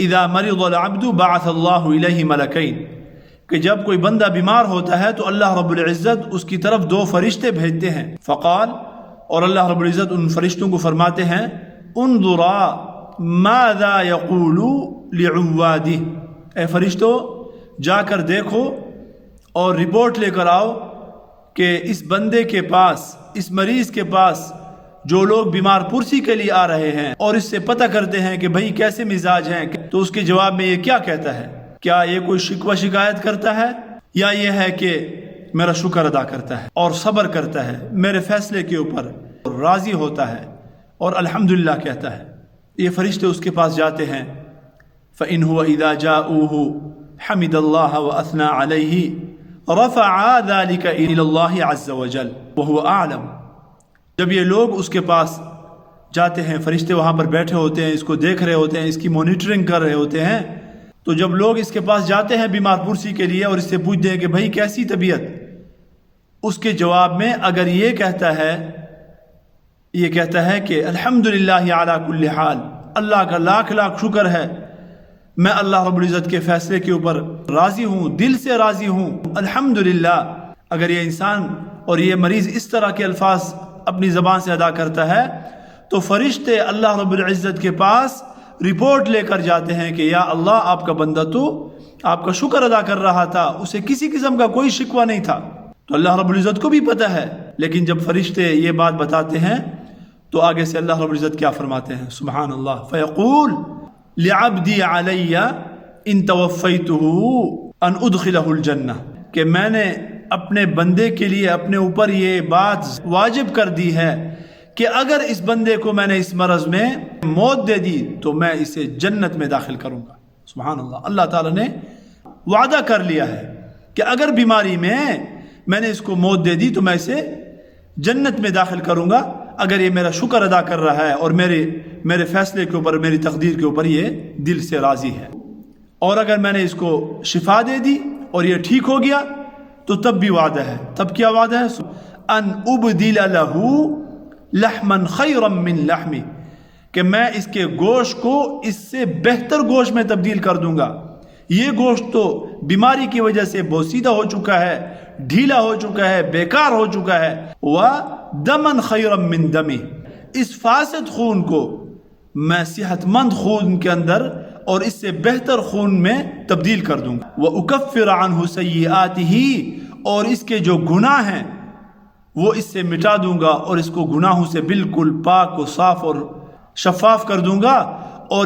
اذا مرض العبد بعث اللہ الیہ ملکین، کہ جب کوئی بندہ بیمار ہوتا ہے تو اللہ رب العزت اس کی طرف 2 فرشتے بھیجتے ہیں. فقال، اور اللہ رب العزت ان فرشتوں کو فرماتے ہیں، انظرا ماذا یقول لعبادہ، اے فرشتو جا کر دیکھو اور رپورٹ لے کر آؤ کہ اس بندے کے پاس، اس مریض کے پاس جو لوگ بیمار پرسی کے لیے آ رہے ہیں اور اس سے پتہ کرتے ہیں کہ بھئی کیسے مزاج ہیں، تو اس کے جواب میں یہ کیا کہتا ہے؟ کیا یہ کوئی شکوہ شکایت کرتا ہے، یا یہ ہے کہ میرا شکر ادا کرتا ہے اور صبر کرتا ہے، میرے فیصلے کے اوپر راضی ہوتا ہے اور الحمدللہ کہتا ہے؟ یہ فرشتے اس کے پاس جاتے ہیں. فَإِنْ هُوَ إِذَا جَاءُوهُ حَمِدَ اللَّهَ وَأَثْنَى عَلَيْهِ رَفَعَا ذَلِكَ إِلَى اللَّهِ عَزَّ وَجَلَّ وَهُوَ أَعْلَمُ. جب یہ لوگ اس کے پاس جاتے ہیں، فرشتے وہاں پر بیٹھے ہوتے ہیں، اس کو دیکھ رہے ہوتے ہیں، اس کی مانیٹرنگ کر رہے ہوتے ہیں، تو جب لوگ اس کے پاس جاتے ہیں بیمار پرسی کے لیے اور اس سے پوچھتے ہیں کہ بھائی کیسی طبیعت، اس کے جواب میں اگر یہ کہتا ہے کہ الحمدللہ علی کل حال، اللہ کا لاکھ لاکھ شکر ہے، میں اللہ رب العزت کے فیصلے کے اوپر راضی ہوں، دل سے راضی ہوں، الحمدللہ، اگر یہ انسان اور یہ مریض اس طرح کے الفاظ اپنی زبان سے ادا کرتا ہے تو فرشتے اللہ رب العزت کے پاس رپورٹ لے کر جاتے ہیں کہ یا اللہ، آپ کا بندہ تو آپ کا شکر ادا کر رہا تھا، اسے کسی قسم کا کوئی شکوہ نہیں تھا. تو اللہ رب العزت کو بھی پتہ ہے، لیکن جب فرشتے یہ بات بتاتے ہیں تو آگے سے اللہ رب العزت کیا فرماتے ہیں؟ سبحان اللہ. فیقول لعبدی علی ان توفیتہ ان ادخلہ الجنہ، کہ میں نے اپنے بندے کے لیے اپنے اوپر یہ بات واجب کر دی ہے کہ اگر اس بندے کو میں نے اس مرض میں موت دے دی تو میں اسے جنت میں داخل کروں گا. سبحان اللہ. اللہ تعالیٰ نے وعدہ کر لیا ہے کہ اگر بیماری میں نے اس کو موت دے دی تو میں اسے جنت میں داخل کروں گا، اگر یہ میرا شکر ادا کر رہا ہے اور میرے فیصلے کے اوپر، میری تقدیر کے اوپر یہ دل سے راضی ہے. اور اگر میں نے اس کو شفا دے دی اور یہ ٹھیک ہو گیا تو تب بھی وعدہ ہے. تب کیا وعدہ ہے؟ ان ابدل لہ لحما خیرا من لحمی، کہ میں اس کے گوشت کو اس سے بہتر گوشت میں تبدیل کر دوں گا. یہ گوشت تو بیماری کی وجہ سے بوسیدہ ہو چکا ہے، ڈھیلا ہو چکا ہے، بیکار ہو چکا ہے. وَدَمًا خَيْرًا مِّن دَمِهِ، اس فاسد خون کو میں صحت مند خون کے اندر اور اس سے بہتر خون میں تبدیل کر دوں گا. وَأُكَفِّرَ عَنْهُ سَيِّئَاتِهِ، اور اس کے جو گناہ ہیں وہ اس سے مٹا دوں گا اور اس کو گناہوں سے بالکل پاک و صاف اور شفاف کر دوں گا. اور